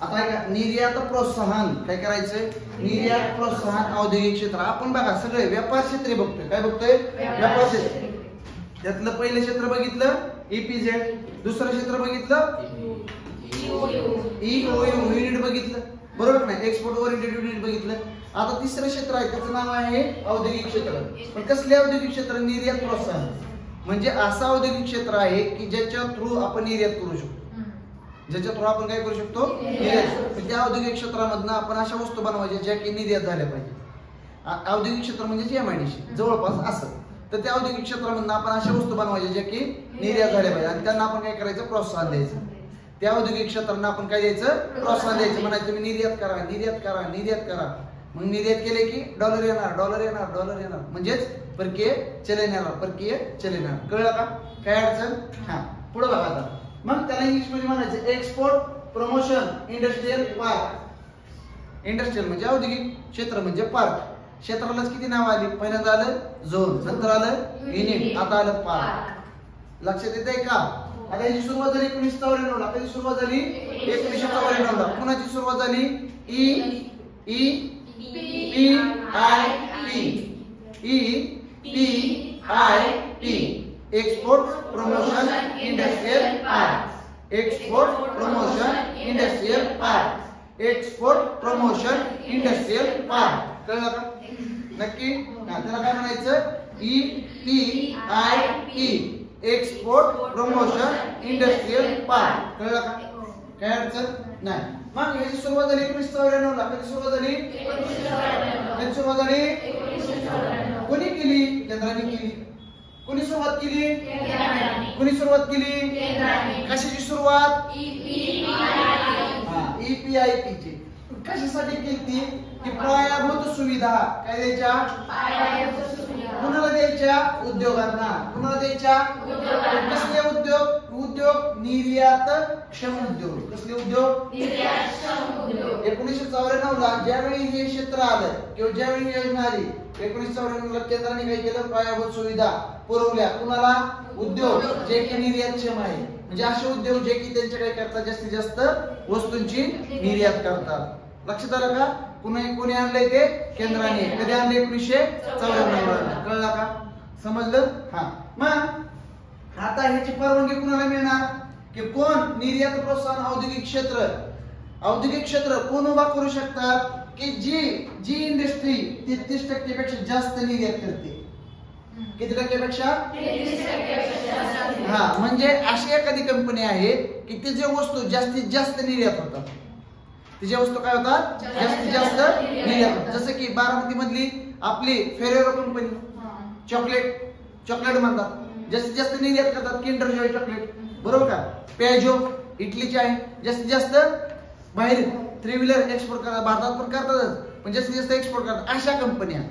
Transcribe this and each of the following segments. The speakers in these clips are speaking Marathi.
आता ऐका, निर्यात प्रोत्साहन काय करायचंय? निर्यात प्रोत्साहन औद्योगिक क्षेत्र. आपण बघा सगळे व्यापार क्षेत्र बघतोय. काय बघतोय? व्यापार क्षेत्र. त्यातलं पहिलं क्षेत्र बघितलं ईपीझेड, दुसरं क्षेत्र बघितलं ईओयू युनिट बघितलं, बरोबर नाही? एक्सपोर्ट ओरिएंटेड युनिट बघितलं. आता तिसरं क्षेत्र आहे त्याचं नाव आहे औद्योगिक क्षेत्र. पण कसले औद्योगिक क्षेत्र? निर्यात प्रोत्साहन. म्हणजे असं औद्योगिक क्षेत्र आहे की ज्याच्या थ्रू आपण निर्यात करू शकतो. ज्याच्या थ्रू आपण काय करू शकतो? निर्यात. त्या औद्योगिक क्षेत्रामधनं आपण अशा वस्तू बनवायच्या ज्या की निर्यात झाल्या पाहिजे. औद्योगिक क्षेत्र म्हणजे एमआयडीसी जवळपास असं. तर त्या औद्योगिक क्षेत्रामधनं आपण अशा वस्तू बनवायच्या ज्या की निर्यात झाल्या पाहिजे आणि त्यांना आपण काय करायचं? प्रोत्साहन द्यायचं. त्या औद्योगिक क्षेत्रांना आपण काय द्यायचं? प्रोत्साहन द्यायचं. म्हणायचं तुम्ही निर्यात करा, निर्यात करा, निर्यात करा. मग निर्यात केले की डॉलर येणार, डॉलर येणार, डॉलर येणार. म्हणजेच परकीय चलन येणार, परकीय चलन येणार. कळलं का? काय अडचण? हा, पुढे बघा आता. मग त्याला इंग्लिश मध्ये म्हणायचं export promotion industrial park. Industrial म्हणजे औद्योगिक, क्षेत्र म्हणजे पार्क. क्षेत्रालाच किती नाव आली? पहिल्यांदा आलं झोन, नंतर आलं युनिट, आता आलं पार्क. लक्षात येतंय का? आता याची सुरुवात झाली 1994 ला. कधी सुरुवात झाली? 1994 ला. कुणाची सुरुवात झाली? EPIP export promotion industrial park. Export promotion industrial park. Export promotion industrial park. कळलं का? नक्की. त्याला काय म्हणायचं? EPIP export promotion industrial park. कळलं का? काय अडचण नाही. मग याची सुरुवात झाली 1994 ला. कधी सुरुवात झाली? कधी सुरुवात झाली? कोणी केली? केंद्राने केली. कोणी सुरुवात केली? कोणी सुरुवात केली? कशाची सुरुवात? EPIP ची. कशासाठी केली? की पायाभूत सुविधा काय द्यायच्या? कुणाला द्यायच्या? उद्योगांना. कुणाला द्यायच्या? कसले उद्योग? उद्योग निर्यात क्षम उद्योग. कसले उद्योग? 1994 ला ज्यावेळी हे क्षेत्र आलं किंवा ज्यावेळी योजना आली 1994 ला केंद्राने काय केलं? पायाभूत सुविधा पुरवल्या. कुणाला? उद्योग जे की निर्यातक्षम आहे. म्हणजे असे उद्योग जे की त्यांच्या काय करतात? जास्तीत जास्त वस्तूंची निर्यात करतात. लक्षात आलं का? कोणी आणलंय ते? केंद्राने. कधी आणले? 1994 ला. कळलं का? समजलं? हा. मग आता ह्याची परवानगी कुणाला मिळणार? की कोण? निर्यात प्रोत्साहन औद्योगिक क्षेत्र. औद्योगिक क्षेत्र कोण उभा करू शकतात? की जी इंडस्ट्री 33% पेक्षा जास्त निर्यात करते. किती टक्क्यापेक्षा? 33%. हा, म्हणजे अशी एखादी कंपनी आहे की तिचे वस्तू जास्तीत जास्त निर्यात होतात. तिच्या वस्तू काय होतात? जास्तीत जास्त निर्यात होतात. जसं की बारामती मधली आपली फेरेरो कंपनी चॉकलेट म्हणतात, जास्तीत जास्त निर्यात करतात. किंडर जॉय चॉकलेट, बरोबर का? पेजो इटलीची आहे, जास्तीत जास्त बाहेर 3 व्हीलर एक्सपोर्ट करतात. भारतात पण करतातच, पण जास्तीत जास्त एक्सपोर्ट करतात. अशा कंपन्या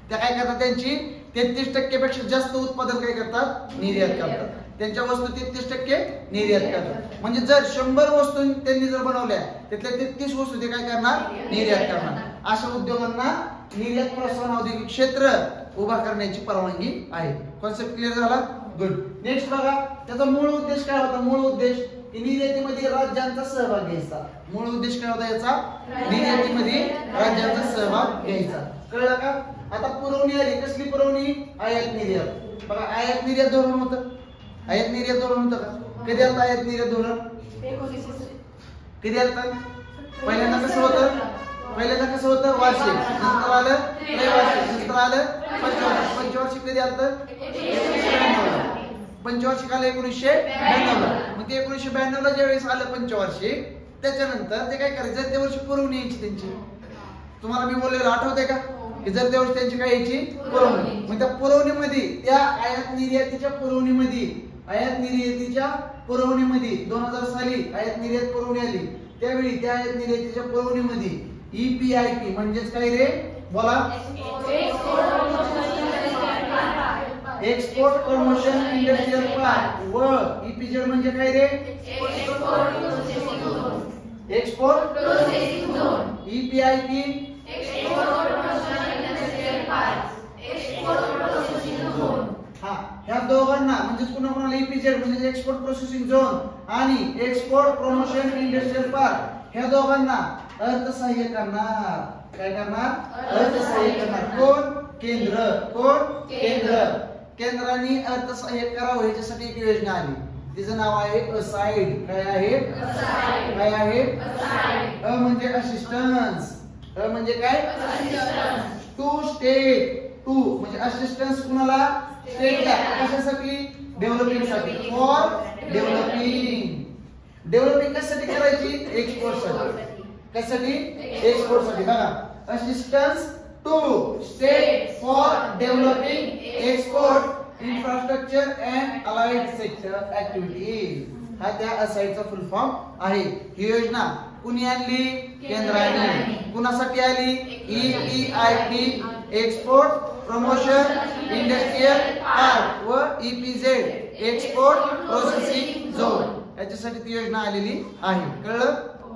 त्या काय करतात? त्यांची 33% पेक्षा जास्त उत्पादन काय करतात? निर्यात करतात. त्यांच्या वस्तू 33% निर्यात करतात. म्हणजे जर 100 वस्तू त्यांनी जर बनवल्या त्यातल्या 33 वस्तू ते काय करणार? निर्यात करणार. अशा उद्योगांना निर्यात प्रोत्साहन औद्योगिक क्षेत्र उभा करण्याची परवानगी आहे. कॉन्सेप्ट क्लिअर झाला? गुड. नेक्स्ट बघा, त्याचा मूळ उद्देश काय होता? मूळ उद्देश निर्यातीमध्ये राज्यांचा सहभाग घ्यायचा. मूळ उद्देश काय होता याचा? निर्यातीमध्ये राज्यांचा सहभाग घ्यायचा. कळलं का? आता पुरवणी आली. कसली पुरवणी? आयात निर्यात. बघा, आयात निर्यात धोरण होतं. आयात निर्यात धोरण होतं का? कधी आलं आयात निर्यात धोरण? कधी आलं? पहिल्यांदा कसं होतं? वार्षिक. नंतर आलं त्रैवार्षिक. नंतर आलं पंचवार्षिक. पंचवार्षिक कधी आलं? पंचवार्षिक आलं 1992 ला. मग ते 1992 ला ज्यावेळेस आलं पंचवार्षिक, त्याच्यानंतर ते काय करायचं? त्या वर्षी पुरवणी यायची त्यांची. तुम्हाला मी बोललेलं आठवतंय का? की जर त्या वर्षी त्यांची काय यायची? पुरवणी. मग त्या पुरवणीमध्ये, त्या आयात निर्यातीच्या पुरवणीमध्ये 2000 साली आयात निर्यात पुरवणी आली. त्यावेळी त्या आयात निर्यातीच्या पुरवणीमध्ये EPIP म्हणजेच काय रे? बोला. Export promotion industrial park. व EPZ म्हणजे काय रे? Export processing zone. EPIP हा, ह्या दोघांना म्हणजे कुणाला EPZ म्हणजे एक्सपोर्ट प्रोसेसिंग झोन आणि एक्सपोर्ट प्रमोशन इंडस्ट्रियल पार्क ह्या दोघांना अर्थसहाय्य करणार. काय करणार? अर्थसहाय्य करणार. कोण? केंद्र. कोण? केंद्र. केंद्राने अर्थसहाय्य करावं ह्याच्यासाठी एक योजना आली, तिचं नाव आहे असाइड. काय आहे? काय आहे? अ म्हणजे असिस्टन्स. अ म्हणजे काय? To state. टू म्हणजे असिस्टन्स कुणाला? स्टेटला. कशासाठी? डेव्हलपिंग साठी. For developing. डेव्हलपिंग कशासाठी करायची? एक्सपोर्ट साठी. कशासाठी? एक्सपोर्ट साठी. बघा, assistance to state for developing export infrastructure and allied sector activities. हा त्या असाइडचा फुल फॉर्म आहे. ही योजना कुणी आणली? केंद्राने. कुणासाठी आली? EPIP export promotion industrial park व EPZ एक्सपोर्ट प्रोसेसिंग झोन याच्यासाठी ती योजना आलेली आहे. कळलं?